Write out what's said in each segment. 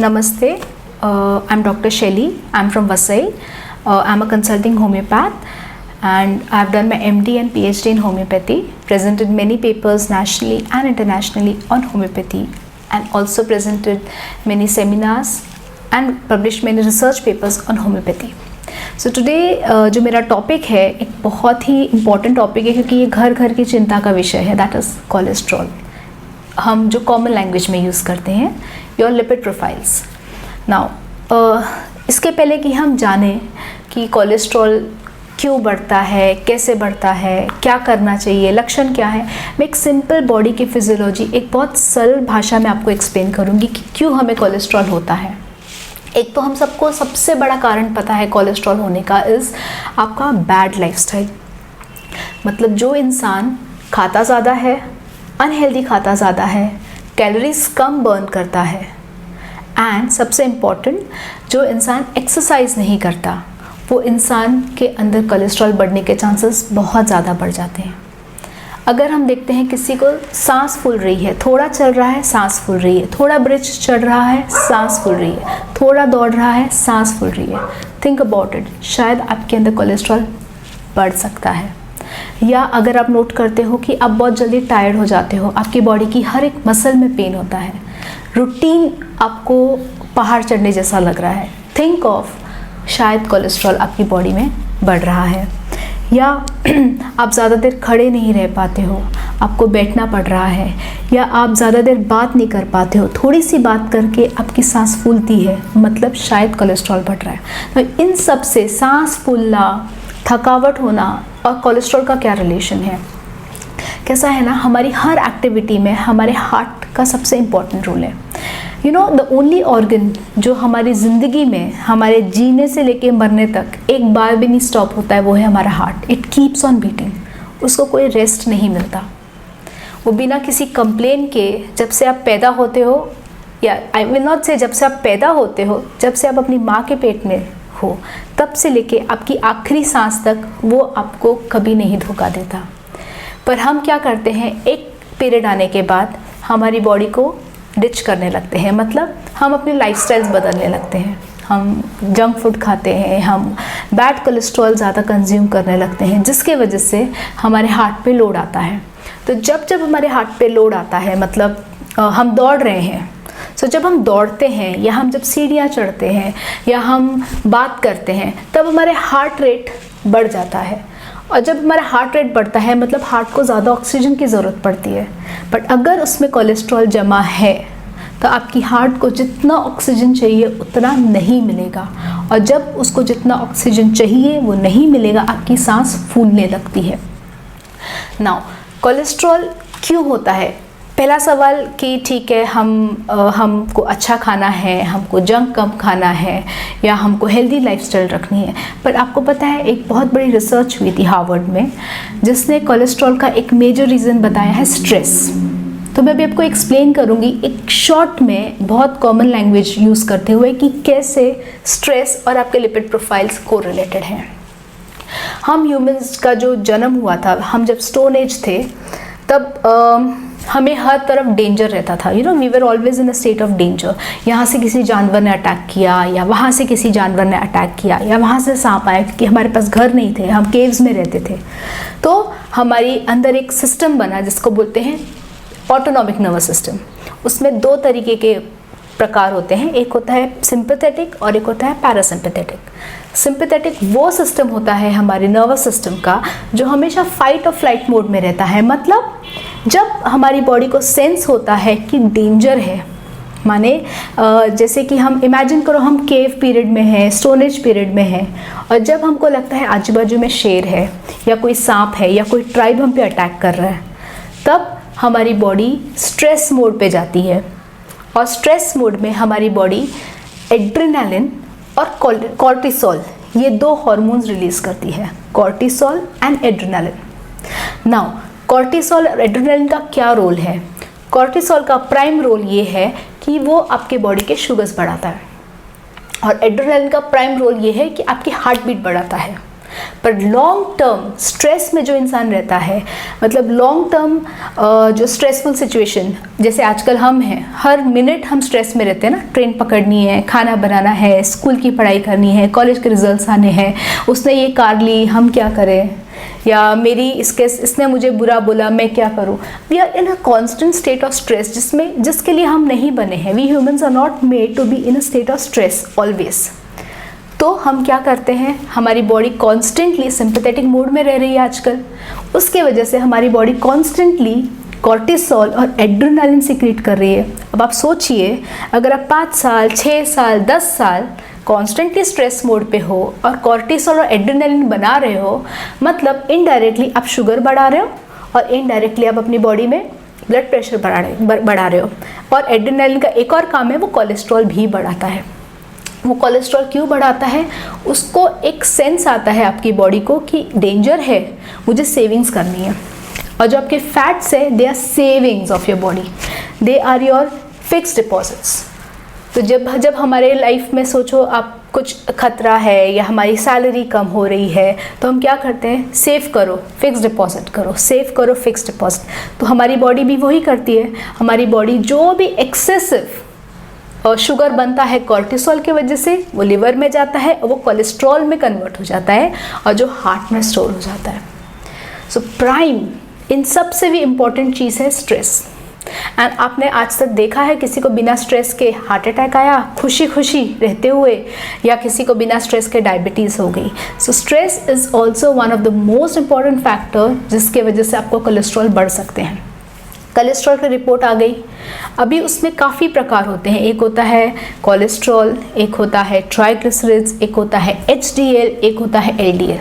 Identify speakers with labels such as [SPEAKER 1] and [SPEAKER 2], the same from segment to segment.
[SPEAKER 1] Namaste, I'm Dr. Shelly. I'm from Vasai. I'm a consulting homeopath and I've done my MD and PhD in homeopathy, presented many papers nationally and internationally on homeopathy, and also presented many seminars and published many research papers on homeopathy. So today जो मेरा topic है एक बहुत ही important topic है, क्योंकि ये घर घर की चिंता का विषय है, दैट इज़ कोलेस्ट्रॉल. हम जो कॉमन लैंग्वेज में यूज़ करते हैं, योर लिपिड प्रोफाइल्स. नाउ इसके पहले कि हम जानें कि कोलेस्ट्रॉल क्यों बढ़ता है, कैसे बढ़ता है, क्या करना चाहिए, लक्षण क्या है, मैं एक सिंपल बॉडी की फिजियोलॉजी एक बहुत सरल भाषा में आपको एक्सप्लेन करूँगी कि क्यों हमें कोलेस्ट्रॉल होता है. एक तो हम सबको सबसे बड़ा कारण पता है कोलेस्ट्रॉल होने का इज़ आपका बैड लाइफस्टाइल. मतलब जो इंसान खाता ज़्यादा है, अनहेल्दी खाता ज़्यादा है, कैलोरीज कम बर्न करता है, एंड सबसे इम्पॉर्टेंट जो इंसान एक्सरसाइज नहीं करता, वो इंसान के अंदर कोलेस्ट्रॉल बढ़ने के चांसेस बहुत ज़्यादा बढ़ जाते हैं. अगर हम देखते हैं किसी को सांस फूल रही है, थोड़ा चल रहा है, सांस फूल रही है, थोड़ा ब्रिज चढ़ रहा है, सांस फूल रही है, थोड़ा दौड़ रहा है, सांस फूल रही है, थिंक अबाउट इट, शायद आपके अंदर कोलेस्ट्रॉल बढ़ सकता है. या अगर आप नोट करते हो कि आप बहुत जल्दी टायर्ड हो जाते हो, आपकी बॉडी की हर एक मसल में पेन होता है, रूटीन आपको पहाड़ चढ़ने जैसा लग रहा है, थिंक ऑफ शायद कोलेस्ट्रॉल आपकी बॉडी में बढ़ रहा है. या आप ज़्यादा देर खड़े नहीं रह पाते हो, आपको बैठना पड़ रहा है, या आप ज़्यादा देर बात नहीं कर पाते हो, थोड़ी सी बात करके आपकी सांस फूलती है, मतलब शायद कोलेस्ट्रॉल बढ़ रहा है. तो इन सब से सांस फूलना, थकावट होना और कोलेस्ट्रॉल का क्या रिलेशन है? कैसा है ना, हमारी हर एक्टिविटी में हमारे हार्ट का सबसे इम्पॉर्टेंट रोल है. You know, the only organ जो हमारी ज़िंदगी में हमारे जीने से लेके मरने तक एक बार भी नहीं स्टॉप होता है, वो है हमारा heart. It keeps on beating, उसको कोई रेस्ट नहीं मिलता. वो बिना किसी कंप्लेन के जब से आप पैदा होते हो, या आई विल नॉट से जब से आप पैदा होते हो, जब से आप अपनी माँ के पेट में हो, तब से लेके आपकी आखिरी सांस तक वो आपको कभी नहीं धोखा देता. पर हम क्या करते हैं, एक पीरियड आने के बाद हमारी बॉडी को डिच करने लगते हैं. मतलब हम अपने लाइफस्टाइल्स बदलने लगते हैं, हम जंक फूड खाते हैं, हम बैड कोलेस्ट्रॉल ज़्यादा कंज्यूम करने लगते हैं, जिसके वजह से हमारे हार्ट पे लोड आता है. तो जब जब हमारे हार्ट पे लोड आता है, मतलब हम दौड़ रहे हैं, सो जब हम दौड़ते हैं या हम जब सीढ़ियाँ चढ़ते हैं या हम बात करते हैं, तब हमारे हार्ट रेट बढ़ जाता है. और जब हमारा हार्ट रेट बढ़ता है, मतलब हार्ट को ज़्यादा ऑक्सीजन की ज़रूरत पड़ती है. बट अगर उसमें कोलेस्ट्रॉल जमा है तो आपकी हार्ट को जितना ऑक्सीजन चाहिए उतना नहीं मिलेगा, और जब उसको जितना ऑक्सीजन चाहिए वो नहीं मिलेगा, आपकी सांस फूलने लगती है. नाउ कोलेस्ट्रॉल क्यों होता है? पहला सवाल कि ठीक है, हमको अच्छा खाना है, हमको जंक कम खाना है, या हमको हेल्दी लाइफस्टाइल रखनी है. पर आपको पता है, एक बहुत बड़ी रिसर्च हुई थी हार्वर्ड में, जिसने कोलेस्ट्रॉल का एक मेजर रीज़न बताया है स्ट्रेस. तो मैं भी आपको एक्सप्लेन करूँगी एक शॉर्ट में, बहुत कॉमन लैंग्वेज यूज़ करते हुए, कि कैसे स्ट्रेस और आपके लिपिड प्रोफाइल्स को रिलेटेड हैं. हम ह्यूमंस का जो जन्म हुआ था, हम जब स्टोन एज थे, तब हमें हर तरफ डेंजर रहता था. You know, we were always in a state of danger. यहाँ से किसी जानवर ने अटैक किया, या वहाँ से किसी जानवर ने अटैक किया, या वहाँ से सांप आया, क्योंकि हमारे पास घर नहीं थे, हम केव्स में रहते थे. तो हमारी अंदर एक सिस्टम बना जिसको बोलते हैं ऑटोनॉमिक नर्वस सिस्टम. उसमें दो तरीके के प्रकार होते हैं, एक होता है सिंपैथेटिक और एक होता है पैरासिम्पैथेटिक. सिंपैथेटिक वो सिस्टम होता है हमारे नर्वस सिस्टम का जो हमेशा फाइट और फ्लाइट मोड में रहता है. मतलब जब हमारी बॉडी को सेंस होता है कि डेंजर है, माने जैसे कि हम इमेजिन करो, हम केव पीरियड में हैं, स्टोन एज पीरियड में हैं, और जब हमको लगता है आजू बाजू में शेर है, या कोई सांप है, या कोई ट्राइब हम पे अटैक कर रहा है, तब हमारी बॉडी स्ट्रेस मोड पे जाती है. और स्ट्रेस मोड में हमारी बॉडी एड्रेनालिन और कॉर्टिसोल, ये दो हार्मोन्स रिलीज करती है, cortisol and adrenaline. Now cortisol और एड्रेनालिन का क्या रोल है? कॉर्टिसोल का प्राइम रोल ये है कि वो आपके बॉडी के शुगर्स बढ़ाता है, और एड्रेनालिन का प्राइम रोल ये है कि आपकी हार्ट बीट बढ़ाता है. पर लॉन्ग टर्म स्ट्रेस में जो इंसान रहता है, मतलब लॉन्ग टर्म जो स्ट्रेसफुल सिचुएशन, जैसे आजकल हम हैं, हर मिनट हम स्ट्रेस में रहते हैं ना, ट्रेन पकड़नी है, खाना बनाना है, स्कूल की पढ़ाई करनी है, कॉलेज के रिजल्ट्स आने हैं, उसने ये कार ली, हम क्या करें, या मेरी इसने मुझे बुरा बोला, मैं क्या करूं। We are in a constant state of stress, जिसके लिए हम नहीं बने हैं। We humans are not made to be in a state of stress always. तो हम क्या करते हैं, हमारी बॉडी कॉन्स्टेंटली सिंपैथेटिक मोड में रह रही है आजकल, उसके वजह से हमारी बॉडी कॉन्स्टेंटली कॉर्टिसोल और एड्रेनालिन सीक्रेट कर रही है। अब आप सोचिए, अगर आप 5 साल, 6 साल, 10 साल कॉन्स्टेंटली स्ट्रेस मोड पे हो और कॉर्टिसोल और एड्रेनालिन बना रहे हो, मतलब इनडायरेक्टली आप शुगर बढ़ा रहे हो और इनडायरेक्टली आप अपनी बॉडी में ब्लड प्रेशर बढ़ा रहे हो। और एड्रेनालिन का एक और काम है, वो कोलेस्ट्रॉल भी बढ़ाता है। वो कोलेस्ट्रॉल क्यों बढ़ाता है, उसको एक सेंस आता है आपकी बॉडी को कि डेंजर है, मुझे सेविंग्स करनी है। और जो आपके फैट्स है, they are savings of your body, they are your fixed deposits. तो जब हमारे लाइफ में सोचो आप कुछ खतरा है या हमारी सैलरी कम हो रही है, तो हम क्या करते हैं, सेव करो, फिक्स डिपॉजिट करो, सेव करो, फिक्स डिपॉजिट। तो हमारी बॉडी भी वही करती है। हमारी बॉडी जो भी एक्सेसिव और शुगर बनता है कॉर्टिसोल की वजह से, वो लिवर में जाता है और वो कोलेस्ट्रॉल में कन्वर्ट हो जाता है और जो हार्ट में स्टोर हो जाता है। सो प्राइम इन सबसे भी इम्पॉर्टेंट चीज़ है स्ट्रेस। एंड आपने आज तक देखा है किसी को बिना स्ट्रेस के हार्ट अटैक आया खुशी खुशी रहते हुए, या किसी को बिना स्ट्रेस के डायबिटीज़ हो गई। So stress is also one of the most important factor जिसके वजह से आपको कोलेस्ट्रॉल बढ़ सकते हैं। कोलेस्ट्रॉल की रिपोर्ट आ गई। अभी उसमें काफ़ी प्रकार होते हैं, एक होता है कोलेस्ट्रॉल, एक होता है ट्राइग्लिसराइड्स, एक होता है HDL, एक होता है LDL।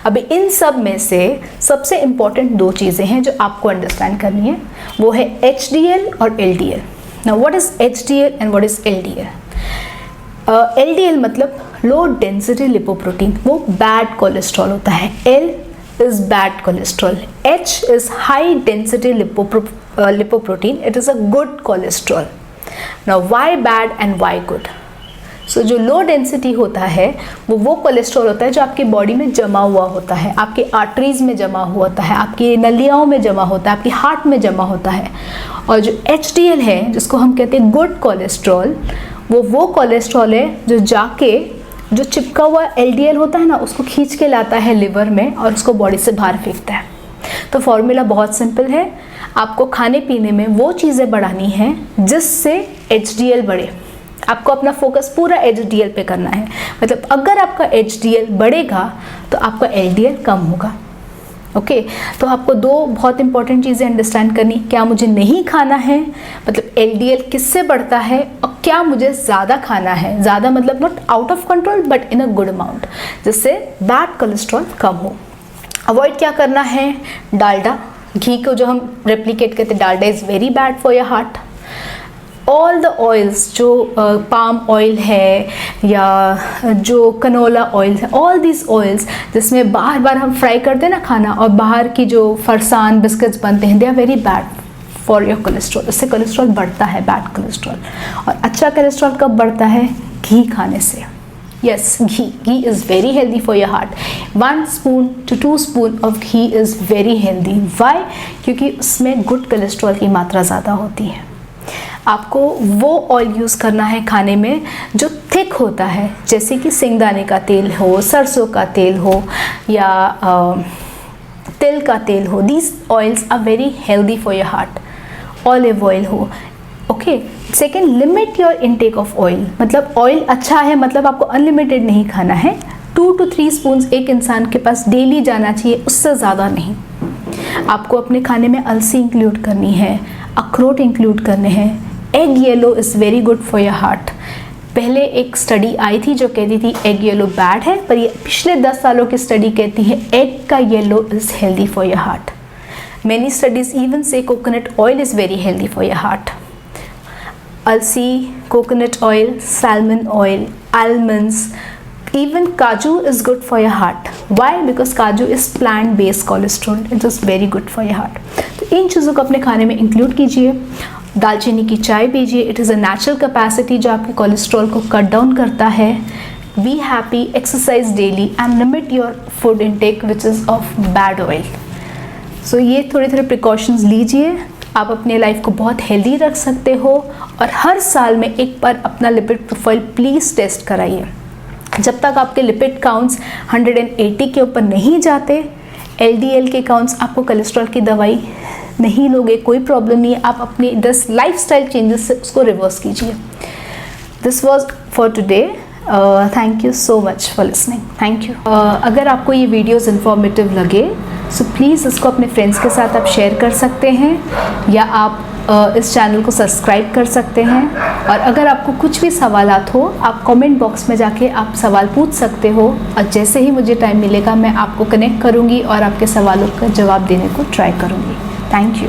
[SPEAKER 1] अभी इन सब में से सबसे इम्पॉर्टेंट 2 चीज़ें हैं जो आपको अंडरस्टैंड करनी है, वो है HDL और LDL। Now what is HDL and what is LDL? LDL मतलब लो डेंसिटी लिपोप्रोटीन, वो बैड कोलेस्ट्रॉल होता है। L is bad cholesterol. H is high density lipoprotein. It is a good cholesterol. Now why bad and why good? So जो low density होता है वो cholesterol होता है जो आपकी बॉडी में जमा हुआ होता है, आपके आर्टरीज में जमा हुआ होता है, आपकी नलियाओं में जमा होता है, आपकी हार्ट में जमा होता है। और जो HDL है, जिसको हम कहते हैं गुड कोलेस्ट्रॉल, वो कोलेस्ट्रॉल है जो जाके जो चिपका हुआ LDL होता है ना, उसको खींच के लाता है लिवर में और उसको बॉडी से बाहर फेंकता है। तो फॉर्मूला बहुत सिंपल है, आपको खाने पीने में वो चीज़ें बढ़ानी है जिससे HDL बढ़े। आपको अपना फोकस पूरा HDL पे करना है। मतलब अगर आपका HDL बढ़ेगा तो आपका LDL कम होगा। ओके, तो आपको 2 बहुत इंपॉर्टेंट चीज़ें अंडरस्टैंड करनी, क्या मुझे नहीं खाना है, मतलब LDL किससे बढ़ता है, और क्या मुझे ज़्यादा खाना है। ज़्यादा मतलब not out of control but in a good amount, जिससे बैड कोलेस्ट्रॉल कम हो। अवॉइड क्या करना है, डालडा, घी को जो हम रेप्लिकेट करते हैं, Dalda is very bad for your heart. All the oils, जो पाम ऑयल है या जो कनोला ऑयल है, ऑल दिस ऑयल्स जिसमें बार बार हम फ्राई करते हैं ना खाना, और बाहर की जो फरसान बिस्किट्स बनते हैं, they are very bad for your cholesterol. इससे कोलेस्ट्रॉल बढ़ता है, बैड कोलेस्ट्रॉल। और अच्छा कोलेस्ट्रॉल कब बढ़ता है, घी खाने से। Yes, ghee is very healthy for your heart. 1 spoon to 2 spoon of ghee is very healthy. Why? क्योंकि उसमें गुड कोलेस्ट्रॉल की मात्रा ज़्यादा होती है। आपको वो ऑयल यूज़ करना है खाने में जो थिक होता है, जैसे कि सिंगदाने का तेल हो, सरसों का तेल हो, या तिल का तेल हो। These oils are very healthy for your heart. Olive oil हो। Okay, second, limit your intake of oil. मतलब ऑयल अच्छा है, मतलब आपको अनलिमिटेड नहीं खाना है। 2 to 3 स्पून एक इंसान के पास डेली जाना चाहिए, उससे ज़्यादा नहीं। आपको अपने खाने में अलसी इंक्लूड करनी है, अखरोट इंक्लूड करने हैं। Egg yellow is very good for your heart. पहले एक स्टडी आई थी जो कहती थी एग येलो बैड है, पर ये पिछले 10 सालों की स्टडी कहती है एग का yellow is healthy for your heart. Many studies even say coconut oil is very healthy for your heart. अलसी, coconut oil, salmon oil, almonds, even kaju is good for your heart. Why? Because kaju is plant based cholesterol. It is very good for your heart. तो इन चीज़ों को अपने खाने में include कीजिए। दालचीनी की चाय पीजिए, it is a natural capacity जो आपके कोलेस्ट्रॉल को कट डाउन करता है। be happy, exercise daily and limit your food intake which is of bad oil. So ये थोड़े थोड़े प्रिकॉशंस लीजिए, आप अपने लाइफ को बहुत हेल्दी रख सकते हो और हर साल में एक बार अपना लिपिड प्रोफाइल प्लीज़ टेस्ट कराइए। जब तक आपके लिपिड काउंट्स 180 के ऊपर नहीं जाते, LDL के काउंट्स, आपको कोलेस्ट्रॉल की दवाई नहीं लोगे, कोई प्रॉब्लम नहीं है, आप अपनी 10 लाइफस्टाइल चेंजेस से उसको रिवर्स कीजिए। This was for today. Thank you so much for listening. Thank you. अगर आपको ये वीडियोज़ इन्फॉर्मेटिव लगे सो प्लीज़ इसको अपने फ्रेंड्स के साथ आप शेयर कर सकते हैं या आप इस चैनल को सब्सक्राइब कर सकते हैं। और अगर आपको कुछ भी सवालात हो, आप कमेंट बॉक्स में जाके आप सवाल पूछ सकते हो और जैसे ही मुझे टाइम मिलेगा मैं आपको कनेक्ट करूँगी और आपके सवालों का जवाब देने को ट्राई करूँगी। Thank you.